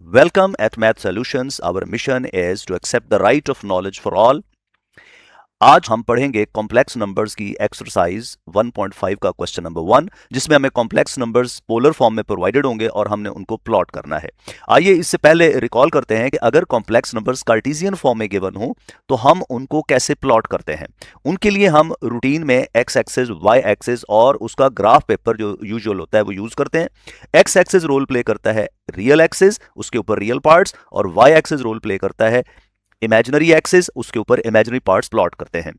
Welcome at Math Solutions. Our mission is to accept the right of knowledge for all. आज हम पढ़ेंगे complex numbers की exercise 1.5 का question number 1, जिसमें हमें कॉम्प्लेक्स नंबर्स पोलर फॉर्म में प्रोवाइडेड होंगे और हमने उनको प्लॉट करना है। आइए इससे पहले रिकॉल करते हैं कि अगर कॉम्प्लेक्स नंबर्स कार्टेशियन फॉर्म में गिवन हो तो हम उनको कैसे प्लॉट करते हैं। उनके लिए हम रूटीन में एक्स एक्सिस, वाई एक्सिस और उसका ग्राफ पेपर जो यूजुअल होता है वो यूज करते हैं। एक्स एक्सिस रोल प्ले करता है रियल एक्सिस, उसके ऊपर रियल पार्ट्स, और वाई एक्सिस रोल प्ले करता है इमेजिनरी एक्सिस, उसके ऊपर इमेजिनरी पार्ट्स प्लॉट करते हैं।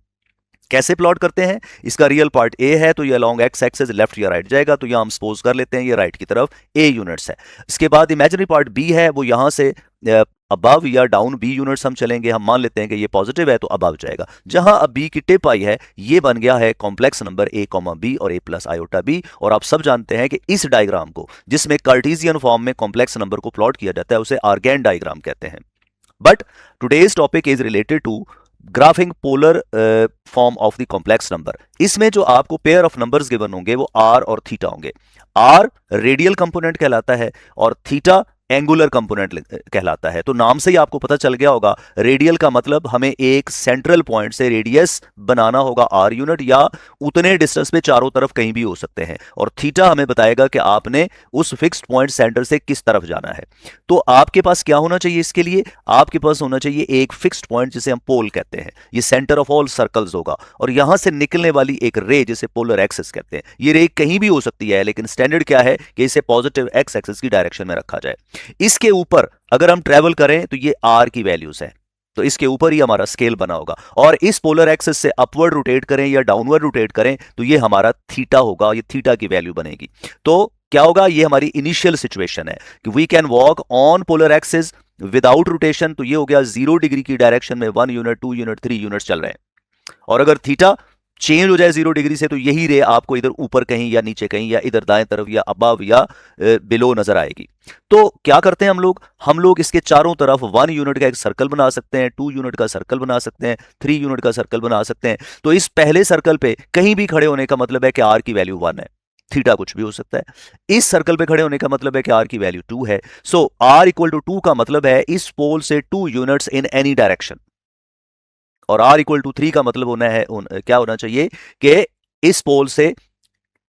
कैसे प्लॉट करते हैं? इसका रियल पार्ट ए है तो ये अलोंग एक्स एक्सिस लेफ्ट या राइट जाएगा, तो यहां हम सपोज कर लेते हैं ये राइट की तरफ ए यूनिट्स है। इसके बाद इमेजिनरी पार्ट बी है, वो यहां से अबव या डाउन बी यूनिट्स हम चलेंगे। हम मान लेते हैं कि ये पॉजिटिव है तो अबव जाएगा। जहां अब बी की टिप आई है ये बन गया है complex number A comma B और ए प्लस आयोटा बी। और आप सब जानते हैं कि इस डायग्राम को, जिसमें कार्टेशियन फॉर्म में कॉम्प्लेक्स नंबर को प्लॉट किया जाता है, उसे आर्गेन डायग्राम कहते हैं। But today's topic is related to graphing polar form of the complex number. इसमें जो आपको पेयर ऑफ नंबर्स गिवन होंगे वो r और थीटा होंगे। r रेडियल कंपोनेंट कहलाता है और थीटा एंगुलर कंपोनेंट कहलाता है। तो नाम से ही आपको पता चल गया होगा, रेडियल का मतलब हमें एक सेंट्रल पॉइंट से रेडियस बनाना होगा r यूनिट, या उतने डिस्टेंस पे चारों तरफ कहीं भी हो सकते हैं। और थीटा हमें बताएगा कि आपने उस फिक्स्ड पॉइंट सेंटर से किस तरफ जाना है। तो आपके पास क्या होना चाहिए? इसके लिए आपके पास होना चाहिए एक फिक्स्ड पॉइंट जिसे हम पोल कहते हैं। ये सेंटर ऑफ ऑल सर्कल्स होगा और यहां से निकलने वाली एक रे जिसे पोलर एक्सिस कहते हैं। ये रे कहीं भी हो सकती है, लेकिन स्टैंडर्ड क्या है कि इसे पॉजिटिव एक्स एक्सिस की डायरेक्शन में रखा जाए। इसके ऊपर अगर हम ट्रेवल करें तो ये आर की वैल्यूज है, तो इसके ऊपर ही हमारा स्केल बना होगा। और इस पोलर एक्सिस से अपवर्ड रोटेट करें या डाउनवर्ड रोटेट करें तो ये हमारा थीटा होगा, ये थीटा की वैल्यू बनेगी। तो क्या होगा? ये हमारी इनिशियल सिचुएशन है कि we can walk on polar axis without rotation. तो ये हो गया 0 डिग्री की डायरेक्शन में 1 यूनिट, 2 यूनिट, 3 यूनिट चल रहे हैं। और अगर थीटा चेंज हो जाए 0 डिग्री से तो यही रे आपको इधर ऊपर कहीं या नीचे कहीं या इधर दाएं तरफ या अबव या बिलो नजर आएगी। तो क्या करते हैं हम लोग इसके चारों तरफ 1 यूनिट का एक सर्कल बना सकते हैं, 2 यूनिट का सर्कल बना सकते हैं, 3 यूनिट का सर्कल बना सकते हैं। तो इस पहले सर्कल पे कहीं भी खड़े होने का मतलब है कि आर की वैल्यू 1 है, थीटा कुछ भी हो सकता है। इस सर्कल पे खड़े होने का मतलब है कि आर की वैल्यू 2 है। सो आर इक्वल टू 2 का मतलब है इस पोल से 2 यूनिट्स इन एनी डायरेक्शन। और r इक्वल टू 3 का मतलब क्या होना चाहिए कि इस पोल से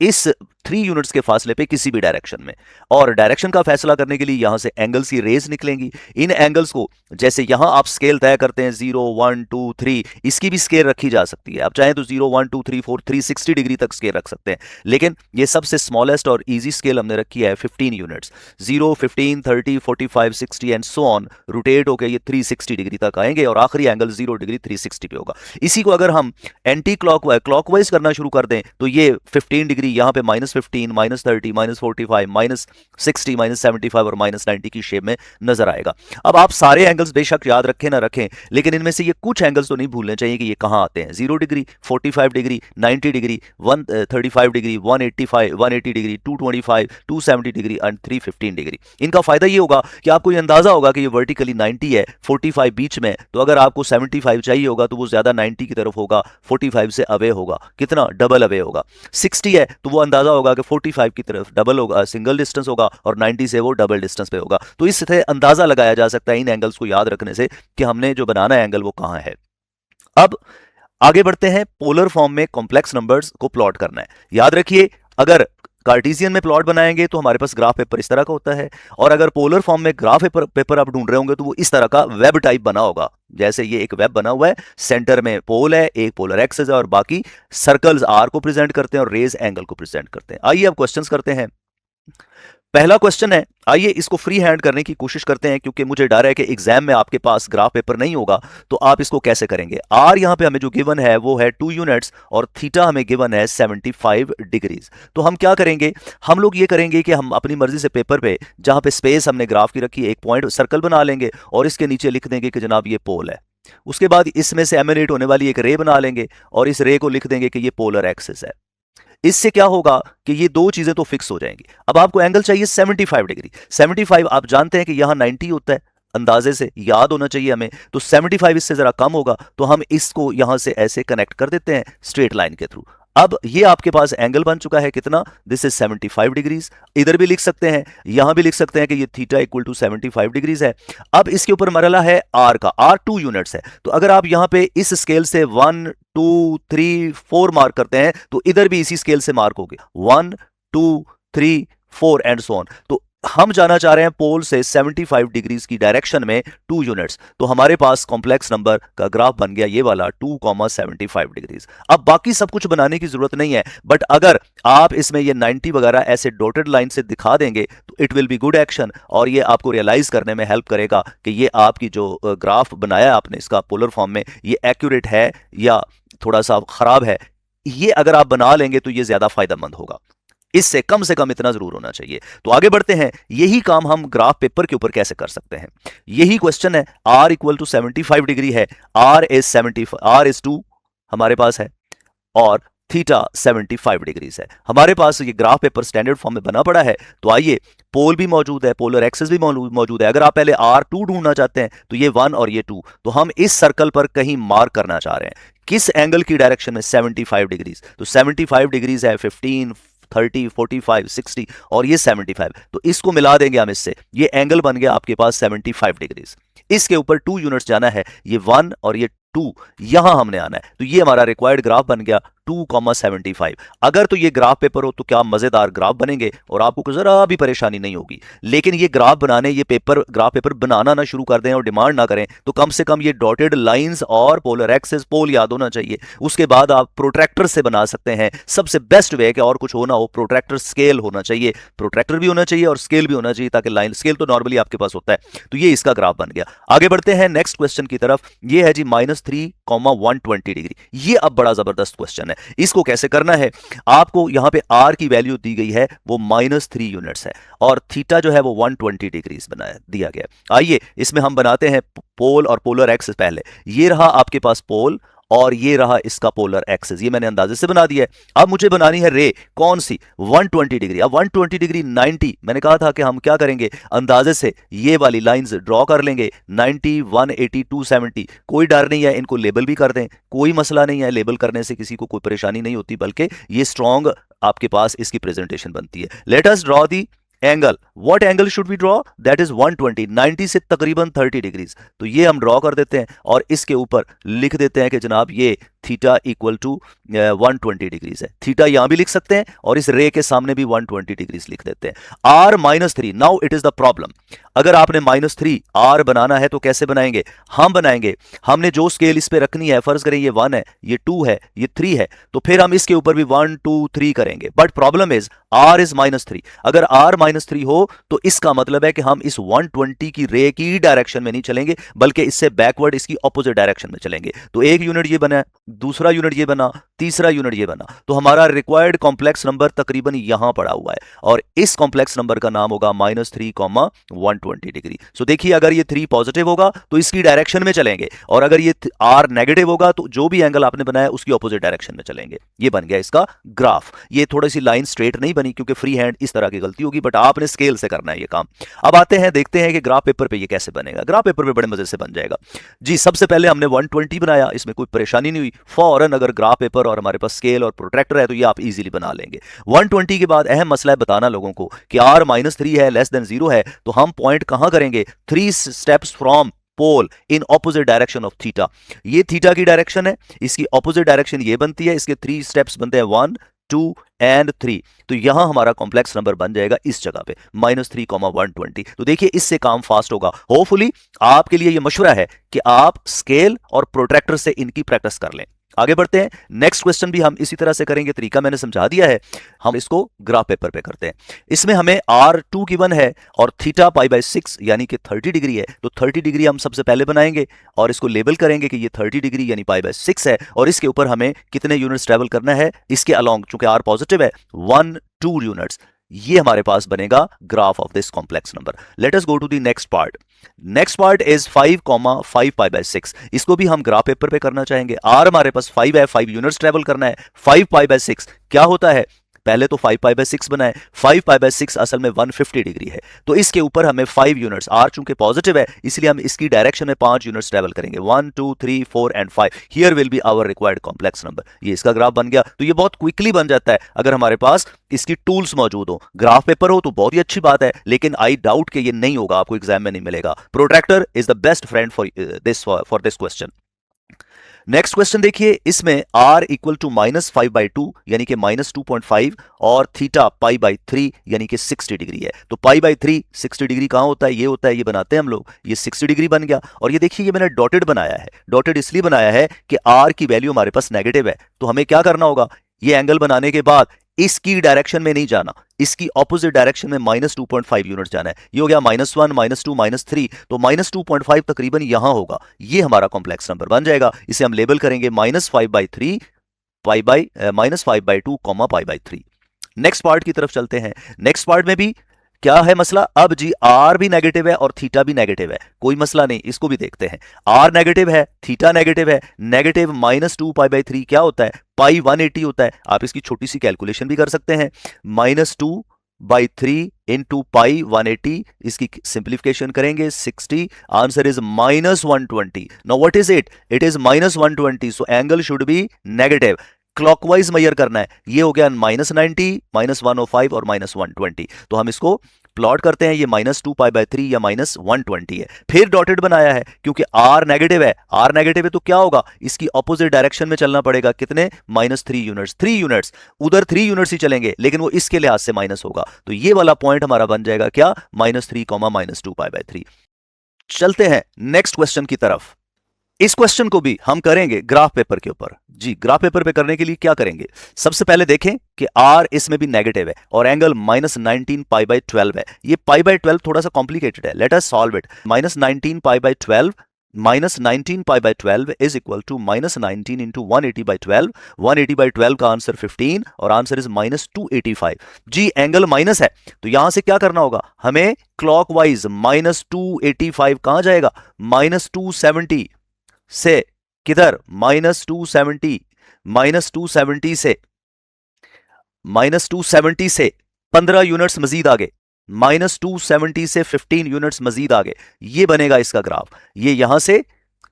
इस 3 यूनिट्स के फासले पे किसी भी डायरेक्शन में। और डायरेक्शन का फैसला करने के लिए यहां से एंगल्स की रेज निकलेंगी। इन एंगल्स को जैसे यहां आप स्केल तय करते हैं 0 1 2 3, इसकी भी स्केल रखी जा सकती है। आप चाहें तो 0 1 2 3 4 360 डिग्री तक स्केल रख सकते हैं, लेकिन ये सबसे स्मॉलेस्ट और इजी स्केल हमने रखी है 15 units. 0 15 30 45 60 and so on rotate होकर ये 360 डिग्री तक आएंगे और आखिरी एंगल 0 डिग्री 360 पे होगा। इसी को अगर हम एंटी क्लॉकवाइज करना शुरू कर दें तो ये 15 डिग्री यहां पे -15, -30, -45, -60, -75 और -90 की शेप में नजर आएगा। अब आप सारे एंगल्स बेशक याद रखें ना रखें, लेकिन इनमें से ये कुछ एंगल्स तो नहीं भूलने चाहिए कि ये कहां आते हैं। 0 degree, 45 degree, 90 degree, 135 degree, 180 degree, 225, 270 degree and 315 degree. इनका फायदा ये होगा कि आपको ये अंदाजा होगा कि ये वर्टिकली 90 है, 45 बीच में, तो अगर आपको 75 चाहिए होगा तो वो ज्यादा 90 की तरफ होगा, 45 से अवे होगा। कितना? डबल अवे होगा। 60 है तो वो अंदाजा होगा कि 45 की तरफ डबल होगा, सिंगल डिस्टेंस होगा, और 90 से वो डबल डिस्टेंस पे होगा। तो इससे अंदाजा लगाया जा सकता है इन एंगल्स को याद रखने से कि हमने जो बनाना है एंगल वो कहां है। अब आगे बढ़ते हैं, पोलर फॉर्म में कॉम्प्लेक्स नंबर्स को प्लॉट करना है। याद रखिए, अगर कार्टेशियन में प्लॉट बनाएंगे तो हमारे पास ग्राफ पेपर इस तरह का होता है, और अगर पोलर फॉर्म में ग्राफ पेपर आप ढूंढ रहे होंगे तो वो इस तरह का वेब टाइप बना होगा। जैसे ये एक वेब बना हुआ है, सेंटर में पोल है, एक पोलर एक्सिस है और बाकी सर्कल्स आर को प्रेजेंट करते हैं और रेज एंगल को प्रेजेंट करते हैं। आइए अब क्वेश्चंस करते हैं। पहला क्वेश्चन है, आइए इसको फ्री हैंड करने की कोशिश करते हैं, क्योंकि मुझे डर है कि एग्जाम में आपके पास ग्राफ पेपर नहीं होगा तो आप इसको कैसे करेंगे। आर यहां पे हमें जो गिवन है वो है 2 यूनिट्स और थीटा हमें गिवन है 75 डिग्रीज। तो हम क्या करेंगे? हम लोग ये करेंगे कि हम अपनी मर्जी से पेपर पे जहां पे स्पेस हमने ग्राफ की रखी है एक पॉइंट सर्कल बना लेंगे और इसके नीचे लिख देंगे कि जनाब ये पोल है। उसके बाद इसमें से एमिनेट होने वाली एक रे बना लेंगे और इस रे को लिख देंगे कि ये पोलर एक्सिस है। इससे क्या होगा कि ये दो चीजें तो फिक्स हो जाएंगी। अब आपको एंगल चाहिए 75 डिग्री। 75 आप जानते हैं कि यहां 90 होता है, अंदाजे से याद होना चाहिए हमें। तो 75 इससे जरा कम होगा, तो हम इसको यहां से ऐसे कनेक्ट कर देते हैं स्ट्रेट लाइन के थ्रू। अब ये आपके पास एंगल बन चुका है कितना, दिस इज 75 डिग्रीज। इधर भी लिख सकते हैं, यहां भी लिख सकते हैं कि ये थीटा इक्वल टू 75 डिग्रीज है। अब इसके ऊपर मरला है आर का, आर 2 यूनिट्स है। तो अगर आप यहां पे इस स्केल से 1 2 3 4 मार्क करते हैं तो इधर भी इसी स्केल से मार्क होगी 1 2 3 4 एंड सो ऑन। तो हम जाना चाह रहे हैं पोल से 75 डिग्रीज की डायरेक्शन में 2 यूनिट्स। तो हमारे पास कॉम्प्लेक्स नंबर का ग्राफ बन गया ये वाला 2,75 डिग्रीज। अब बाकी सब कुछ बनाने की जरूरत नहीं है, बट अगर आप इसमें ये 90 वगैरह ऐसे डॉटेड लाइन से दिखा देंगे तो it will be good action, और ये आपको रियलाइज करने में हेल्प करेगा कि ये आपकी जो ग्राफ बनाया आपने इसका पोलर फॉर्म में, ये एक्यूरेट है या थोड़ा सा खराब है। ये अगर आप बना लेंगे तो ये ज्यादा फायदेमंद होगा, इससे कम से कम इतना जरूर होना चाहिए। तो आगे बढ़ते हैं, यही काम हम ग्राफ पेपर के ऊपर कैसे कर सकते हैं, यही क्वेश्चन है। r इक्वल टू 75 डिग्री है, r इज 2 हमारे पास है, और थीटा 75 डिग्रीज है हमारे पास। ये ग्राफ पेपर स्टैंडर्ड फॉर्म में बना पड़ा है। तो आइए, पोल भी मौजूद है, पोलर एक्सिस भी मौजूद है। अगर आप पहले r2 ढूंढना चाहते हैं तो ये 1 और ये 2, तो हम इस सर्कल पर कहीं मार्क करना चाह रहे हैं किस एंगल की डायरेक्शन में, 75 डिग्रीज। तो 75 डिग्रीज है 15 30 45 60 और ये 75, तो इसको मिला देंगे हम इससे, ये एंगल बन गया आपके पास 75 डिग्रीज। इसके ऊपर 2 यूनिट्स जाना है, ये 1 और ये 2 यहां हमने आना है। तो ये हमारा रिक्वायर्ड ग्राफ बन गया 2,75। अगर तो ये ग्राफ पेपर हो तो क्या मजेदार ग्राफ बनेंगे और आपको जरा भी परेशानी नहीं होगी। लेकिन ये ग्राफ बनाने, ये ग्राफ पेपर बनाना ना शुरू कर दें और डिमांड ना करें तो कम से कम ये डॉटेड लाइंस और पोलर एक्सिस, पोल याद होना चाहिए। उसके बाद आप प्रोट्रैक्टर से बना सकते हैं। सबसे बेस्ट वे कि और कुछ हो ना हो, प्रोट्रैक्टर स्केल होना चाहिए, प्रोट्रैक्टर भी होना चाहिए और स्केल भी होना चाहिए, ताकि लाइन स्केल तो नॉर्मली आपके पास होता है। तो ये इसका ग्राफ बन गया। आगे बढ़ते हैं नेक्स्ट क्वेश्चन की तरफ। ये है जी -3,120 डिग्री। ये अब बड़ा जबरदस्त क्वेश्चन है। इसको कैसे करना है, आपको यहां पे r की वैल्यू दी गई है वो -3 यूनिट्स है, और थीटा जो है वो 120 डिग्रीज बनाया दिया गया। आइए इसमें हम बनाते हैं पोल और पोलर एक्सिस। पहले ये रहा आपके पास पोल और ये रहा इसका पोलर एक्सिस, ये मैंने अंदाजे से बना दिया है। अब मुझे बनानी है रे, कौन सी, 120 डिग्री। अब 120 डिग्री 90, मैंने कहा था कि हम क्या करेंगे, अंदाजे से ये वाली लाइंस ड्रॉ कर लेंगे, 90 180 270। कोई डर नहीं है, इनको लेबल भी कर दें, कोई मसला नहीं है, लेबल करने से किसी को कोई परेशानी नहीं होती, बल्कि ये स्ट्रॉन्ग आपके पास इसकी प्रेजेंटेशन बनती है। Let us draw the angle. What angle should we draw, that is 120, 90 से तकरीबन 30 डिग्रीज। तो ये हम ड्रॉ कर देते हैं और इसके ऊपर लिख देते हैं कि जनाब ये थीटा इक्वल टू 120 डिग्रीज है। थीटा यहां भी लिख सकते हैं और इस रे के सामने भी 120 डिग्रीज लिख देते हैं। r -3, now it is the problem. अगर आपने -3 r बनाना है तो कैसे बनाएंगे, हम बनाएंगे, हमने जो स्केल इस पे रखनी है, फर्ज करें ये 1 है, ये 2 है, ये 3 है, तो फिर हम इसके ऊपर भी 1 2 3 करेंगे। But problem is r is -3। अगर r -3 हो तो इसका मतलब है कि हम इस 120 की रे की डायरेक्शन में नहीं चलेंगे, बल्कि इससे बैकवर्ड इसकी ऑपोजिट डायरेक्शन में चलेंगे। तो एक यूनिट ये बना, दूसरा यूनिट ये बना, तीसरा यूनिट ये बना। तो हमारा रिक्वायर्ड कॉम्प्लेक्स नंबर तकरीबन यहां पड़ा हुआ है, और इस कॉम्प्लेक्स नंबर का नाम होगा -3,120 डिग्री। सो देखिए, अगर ये 3 पॉजिटिव होगा तो इसकी डायरेक्शन में चलेंगे, और अगर ये r नेगेटिव होगा तो जो भी एंगल आपने बनाया उसकी ऑपोजिट डायरेक्शन में चलेंगे। ये बन गया इसका ग्राफ। ये थोड़ी सी लाइन स्ट्रेट नहीं बनी क्योंकि फ्री हैंड इस तरह की गलती होगी, बट आपने स्केल से करना है ये काम। अब आते हैं, देखते हैं कि ग्राफ पेपर पे ये कैसे बनेगा। ग्राफ पेपर पे बड़े मजे से बन जाएगा जी। सबसे पहले हमने 120 बनाया, इसमें कोई परेशानी नहीं हुई। फौरन अगर ग्राफ पेपर और हमारे पास स्केल और प्रोट्रैक्टर है तो ये आप इजीली बना लेंगे। 120 के बाद अहम मसला है बताना लोगों को कि r -3 है, लेस देन 0 है, तो हम पॉइंट कहां करेंगे, 3 steps from pole in opposite direction of theta. ये थीटा की डायरेक्शन है, इसकी ऑपोजिट डायरेक्शन ये बनती है, इसके 3 स्टेप्स बनते हैं 1 2 एंड 3। तो यहां हमारा कॉम्प्लेक्स नंबर बन जाएगा इस जगह पे -3,120। तो देखिए इससे काम फास्ट होगा। होपफुली आपके लिए यह मशवरा है कि आप स्केल और प्रोट्रैक्टर से इनकी प्रैक्टिस कर लें। आगे बढ़ते हैं, नेक्स्ट क्वेश्चन भी हम इसी तरह से करेंगे, तरीका मैंने समझा दिया है, हम इसको ग्राफ पेपर पे करते हैं। इसमें हमें r2 गिवन है और थीटा π/6 यानी कि 30 डिग्री है। तो 30 डिग्री हम सबसे पहले बनाएंगे और इसको लेबल करेंगे कि ये 30 डिग्री यानी π/6 है, और इसके ऊपर हमें कितने यूनिट्स ट्रेवल करना है, इसके अलोंग, चूंकि r पॉजिटिव है, 1 2 यूनिट्स। ये हमारे पास बनेगा graph of this complex number. Let us go to the next part. Next part is 5,5 π/6। इसको भी हम ग्राफ पेपर पे करना चाहेंगे। r हमारे पास 5 है, 5 यूनिट्स ट्रेवल करना है, 5 π/6 क्या होता है, पहले तो 5π/6 बनाए, 5π/6 असल में 150 डिग्री है, तो इसके ऊपर हमें 5 यूनिट्स, आर चूंकि पॉजिटिव है इसलिए हम इसकी डायरेक्शन में 5 यूनिट्स ट्रेवल करेंगे, 1 2 3 4 and 5, here will be our required complex number. ये इसका ग्राफ बन गया। तो ये बहुत क्विकली बन जाता है अगर हमारे पास इसकी टूल्स मौजूद हो। ग्राफ पेपर हो तो बहुत ही अच्छी बात है, लेकिन आई डाउट कि ये नहीं होगा, आपको एग्जाम में नहीं मिलेगा। Protractor is the best friend for this question. Next question देखिए, इसमें r इक्वल टू -5/2 यानी कि -2.5 और थीटा π/3 यानी कि 60 डिग्री है। तो π/3 60 डिग्री कहां होता है? ये होता है, ये बनाते हैं हम लोग, ये 60 डिग्री बन गया। और ये देखिए ये मैंने डॉटेड बनाया है, डॉटेड इसलिए बनाया है कि r की वैल्यू हमारे पास नेगेटिव है, तो हमें क्या करना होगा, ये एंगल बनाने के बाद इसकी डायरेक्शन में नहीं जाना, इसकी ऑपोजिट डायरेक्शन में -2.5 यूनिट जाना है। ये हो गया -1 -2 -3, तो -2.5 तकरीबन यहां होगा, ये हमारा कॉम्प्लेक्स नंबर बन जाएगा। इसे हम लेबल करेंगे -5/3 -5/2 π/3। नेक्स्ट पार्ट की तरफ चलते हैं। नेक्स्ट पार्ट में भी क्या है मसला, अब जी आर भी नेगेटिव है और थीटा भी नेगेटिव है, कोई मसला नहीं, इसको भी देखते हैं। आर नेगेटिव है, थीटा नेगेटिव है, नेगेटिव -2 π/3 क्या होता है, पाई 180 होता है। आप इसकी छोटी सी कैलकुलेशन भी कर सकते हैं, -2/3 इंटू पाई 180, इसकी सिंप्लीफिकेशन करेंगे 60, answer is -120। Now what is it? It is -120, so angle should be negative. Clockwise measure करना है, ये हो गया -90, -105 और -120। तो हम इसको प्लॉट करते हैं, ये -2 π/3 या -120 है। फिर डॉटेड बनाया है क्योंकि r नेगेटिव है, r नेगेटिव है तो क्या होगा, इसकी ऑपोजिट डायरेक्शन में चलना पड़ेगा। कितने? -3 यूनिट्स, 3 यूनिट्स, उधर 3 यूनिट्स ही चलेंगे लेकिन वो इसके लिहाज से माइनस होगा, तो ये वाला पॉइंट हमारा बन जाएगा क्या, -3, -2 π/3। चलते हैं नेक्स्ट क्वेश्चन की तरफ। इस क्वेश्चन को भी हम करेंगे ग्राफ पेपर के ऊपर। जी, ग्राफ पेपर पे करने के लिए क्या करेंगे, सबसे पहले देखें कि r इसमें भी नेगेटिव है और एंगल -19 π/12 है। ये π/12 थोड़ा सा कॉम्प्लिकेटेड है, let us solve it. -19 π/12 -19 π/12 is equal to -19 into 180/12, 180/12 का आंसर 15 और आंसर इज -285। जी एंगल माइनस है तो यहां से क्या करना होगा, हमें क्लॉकवाइज -285 कहां जाएगा, -270 से किधर, -270, -270 से 15 यूनिट्स मजीद आगे, -270 से 15 यूनिट्स मजीद आगे, ये बनेगा इसका ग्राफ। ये यहां से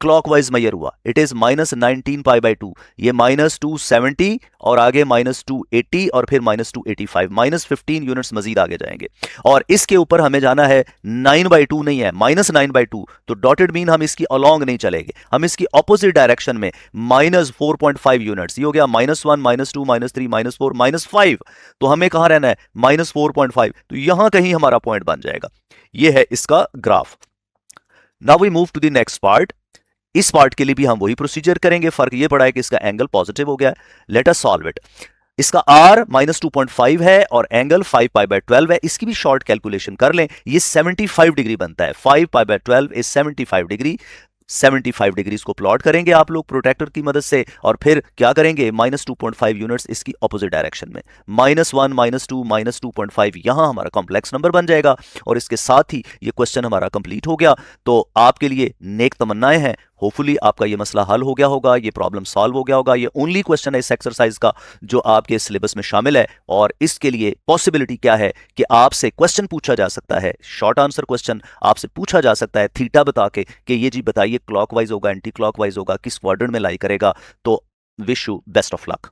क्लॉकवाइज मेजर हुआ, इट इज -19 π/2, ये -270 और आगे -280 और फिर -285, -15 यूनिट्स मजीद आगे जाएंगे। और इसके ऊपर हमें जाना है 9/2 नहीं है, -9/2, तो डॉटेड मीन हम इसकी अलोंग नहीं चलेंगे, हम इसकी ऑपोजिट डायरेक्शन में -4.5 यूनिट्स, ये हो गया -1 -2 -3 -4 -5, तो हमें कहां रहना है, -4.5, तो यहां कहीं हमारा पॉइंट बन जाएगा। ये है इसका graph. Now we move to the next part. इस पार्ट के लिए भी हम वही प्रोसीजर करेंगे, फर्क ये पड़ा है कि इसका एंगल पॉजिटिव हो गया है। Let us solve it. इसका r -2.5 है और एंगल 5 π/12 है, इसकी भी शॉर्ट कैलकुलेशन कर लें, ये 75 डिग्री बनता है। 5 π/12 इज 75 डिग्री। 75 डिग्री को प्लॉट करेंगे आप लोग प्रोट्रैक्टर की मदद से, और फिर क्या करेंगे, -2.5 यूनिट्स इसकी ऑपोजिट डायरेक्शन में, -1 -2 -2.5, यहां हमारा कॉम्प्लेक्स नंबर बन जाएगा। और इसके साथ ही ये क्वेश्चन हमारा कंप्लीट हो गया। तो आपके लिए नेक तमन्नाएं हैं, होपफुली आपका ये मसला हल हो गया होगा, ये प्रॉब्लम सॉल्व हो गया होगा। ये ओनली क्वेश्चन है इस एक्सरसाइज का जो आपके सिलेबस में शामिल है, और इसके लिए पॉसिबिलिटी क्या है कि आपसे क्वेश्चन पूछा जा सकता है, शॉर्ट आंसर क्वेश्चन आपसे पूछा जा सकता है थीटा बता के कि ये जी बताइए क्लॉकवाइज होगा, एंटी क्लॉकवाइज होगा, किस क्वाड्रेंट में लाई करेगा। तो wish you best of luck.